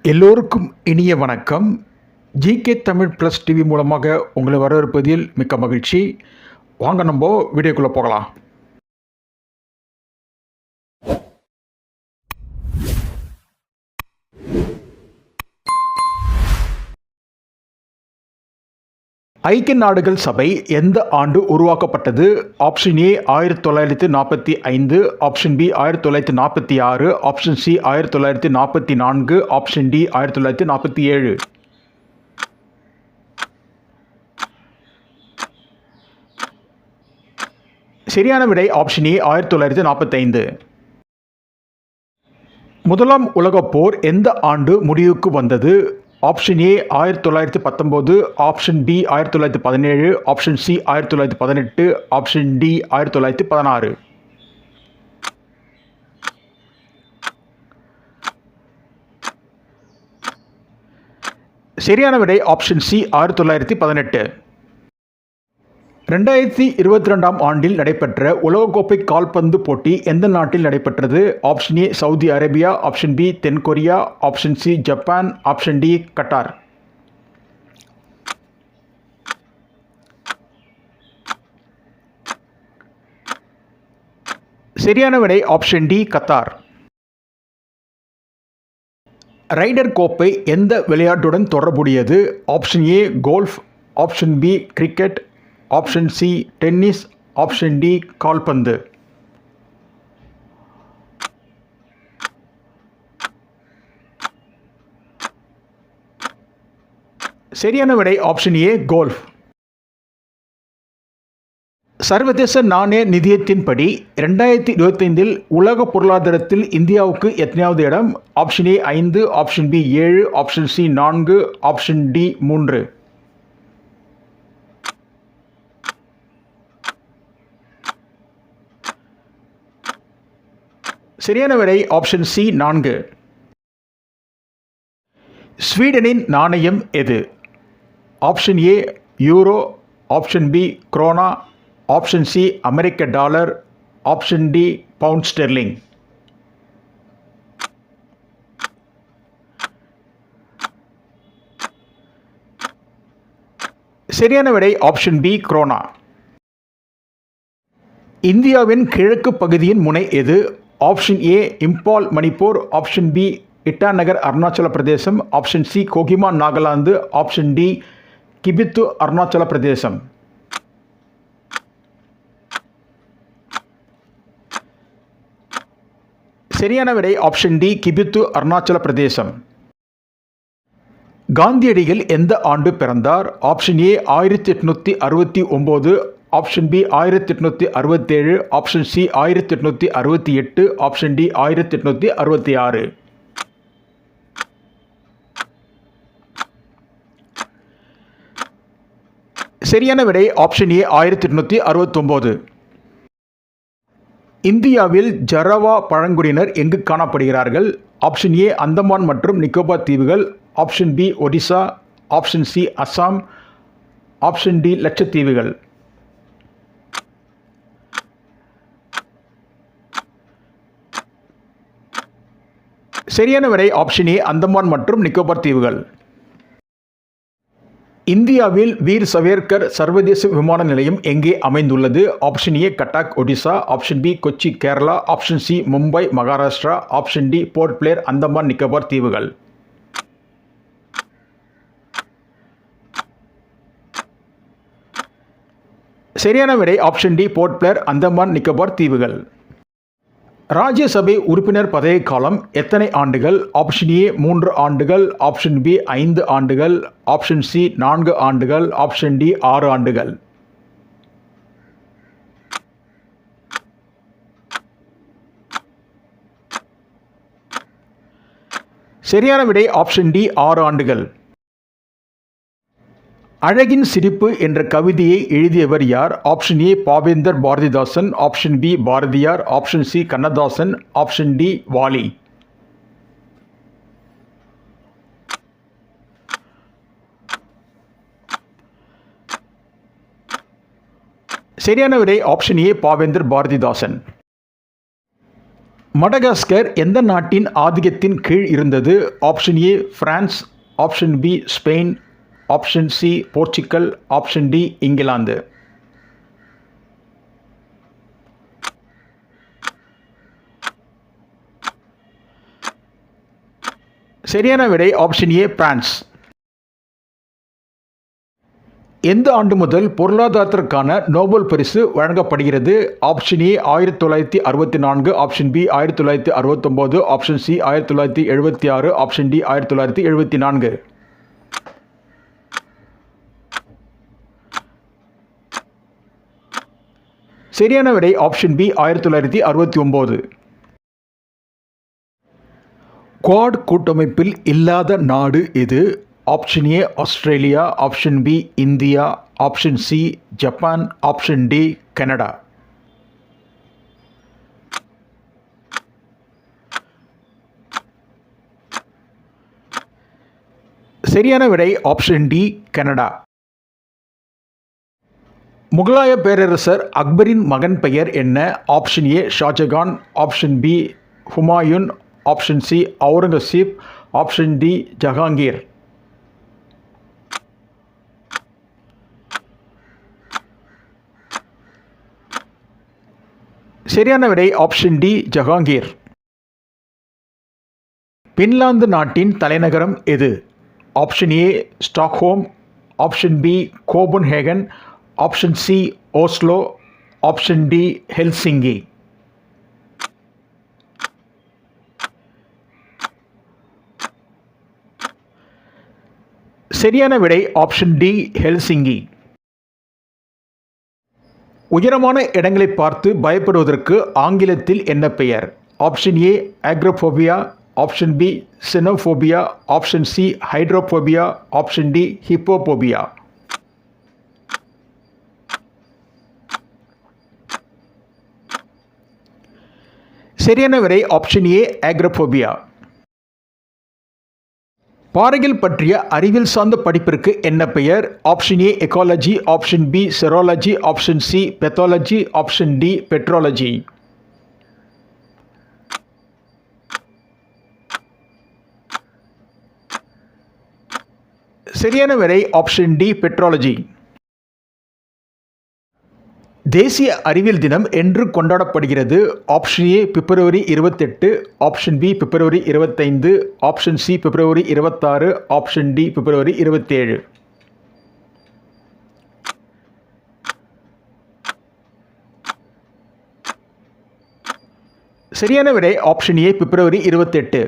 எல்லோருக்கும் இனிய வணக்கம். ஜிகே தமிழ் ப்ளஸ் டிவி மூலமாக உங்களை வரவேற்பதில் மிக்க மகிழ்ச்சி. வாங்க நம்ம வீடியோக்குள்ளே போகலாம். ஐக்கிய நாடுகள் சபை எந்த ஆண்டு உருவாக்கப்பட்டது? Option A 1945, option B 1946, option C 1944, option D 1947. சரியான விடை ஆப்ஷன் ஏ 1945. முதலாம் உலகப் போர் எந்த ஆண்டு முடிவுக்கு வந்தது? Option A 1919, option B 1917, option C 1918, option D 1916. சரியான விடை ஆப்ஷன் சி 1918. 2022ஆம் ஆண்டில் நடைபெற்ற உலகக்கோப்பை கால்பந்து போட்டி எந்த நாட்டில் நடைபெற்றது? Option A Saudi Arabia, option B தென்கொரியா, option C Japan, option D Qatar. சரியான விடை ஆப்ஷன் டி கத்தார். ரைடர் கோப்பை எந்த விளையாட்டுடன் தொடர்புடையது? Option A golf, option B cricket, option C tennis, option D கால்பந்து. சரியான விடை ஆப்ஷன் ஏ கோல்ஃப். சர்வதேச நாணய நிதியத்தின்படி 2025 உலக பொருளாதாரத்தில் இந்தியாவுக்கு எத்தனையாவது இடம்? Option A 5, option B 7, option C 4, option D 3. சரியான விடை ஆப்ஷன் சி 4. ஸ்வீடனின் நாணயம் எது? Option A euro, option B krona, option C அமெரிக்க dollar, option D pound sterling. சரியான விடை ஆப்ஷன் பி குரோனா. இந்தியாவின் கிழக்கு பகுதியின் முனை எது? Option A Imphal Manipur, option B Itanagar Arunachal Pradesh, option C Kohima Nagaland, option D Kibithu Arunachal Pradesh. சரியான விடை ஆப்ஷன் டி கிபித்து அருணாச்சல பிரதேசம். காந்தியடிகள் எந்த ஆண்டு பிறந்தார்? Option A 1869, option B 1867, option C 1868, option D 1866. சரியான விடை ஆப்ஷன் ஏ 1869. இந்தியாவில் ஜரவா பழங்குடியினர் எங்கு காணப்படுகிறார்கள்? ஆப்ஷன் ஏ அந்தமான் மற்றும் நிக்கோபார் தீவுகள், option B Odisha, option C Assam, option D லட்சத்தீவுகள். சரியான விடை ஆப்ஷன் ஏ அந்தமான் மற்றும் நிக்கோபார் தீவுகள். இந்தியாவில் வீர் சவேர்கர் சர்வதேச விமான நிலையம் எங்கே அமைந்துள்ளது? Option A Cuttack Odisha, option B Kochi Kerala, option C Mumbai Maharashtra, option D Port Blair Andaman Nicobar தீவுகள். சரியான விடை ஆப்ஷன் டி போர்ட் பிளேர் அந்தமான் நிக்கோபார் தீவுகள். ராஜ்யசபை உறுப்பினர் பதவி காலம் எத்தனை ஆண்டுகள்? ஆப்ஷன் ஏ 3 ஆண்டுகள், ஆப்ஷன் பி 5 ஆண்டுகள், ஆப்ஷன் சி 4 ஆண்டுகள், ஆப்ஷன் டி 6 ஆண்டுகள். சரியான விடை ஆப்ஷன் டி 6 ஆண்டுகள். அழகின் சிரிப்பு என்ற கவிதையை எழுதியவர் யார்? Option A Pavendar Bharathidasan, option B Bharathiyar, option C Kannadasan, option D Vaali. சரியான விடை option A Pavendar Bharathidasan. Madagascar எந்த நாட்டின் ஆதிக்கத்தின் கீழ் இருந்தது? Option A France, option B Spain, option C Portugal, option D இங்கிலாந்து. சரியான விடை ஆப்ஷன் ஏ பிரான்ஸ். எந்த ஆண்டு முதல் பொருளாதாரத்திற்கான நோபல் பரிசு வழங்கப்படுகிறது? Option A 1964, option B 1969, option C 1976, option D 1974. சரியான விடை ஆப்ஷன் பி 1969. குவாட் கூட்டமைப்பில் இல்லாத நாடு எது? Option A Australia, option B India, option C Japan, option D Canada. சரியான விடை ஆப்ஷன் டி கனடா. முகலாய பேரரசர் அக்பரின் மகன் பெயர் என்ன? Option A Shahjahan, option B Humayun, option C Aurangzeb, option D Jahangir. சரியான விடை ஆப்ஷன் டி ஜஹாங்கீர். பின்லாந்து நாட்டின் தலைநகரம் எது? Option A Stockholm, option B Copenhagen, option C Oslo, option D Helsinki. சரியான விடை ஆப்ஷன் டி ஹெல்சிங்கி. உயரமான இடங்களை பார்த்து பயப்படுவதற்கு ஆங்கிலத்தில் என்ன பெயர்? Option A acrophobia, option B xenophobia, option C hydrophobia, option D hippophobia. சரியான விடை ஆப்ஷன் ஏ ஆக்ரோபோபியா. பாறைகள் பற்றிய அறிவியல் சார்ந்த படிப்பிற்கு என்ன பெயர்? Option A ecology, option B serology, option C pathology, option D petrology. சரியான விடை ஆப்ஷன் டி பெட்ரோலஜி. தேசிய அறிவியல் தினம் என்று கொண்டாடப்படுகிறது? ஆப்ஷன் ஏ பிப்ரவரி 28, ஆப்ஷன் பி பிப்ரவரி 25, ஆப்ஷன் சி பிப்ரவரி 26, ஆப்ஷன் டி பிப்ரவரி 27. சரியான விடை ஆப்ஷன் ஏ பிப்ரவரி 28.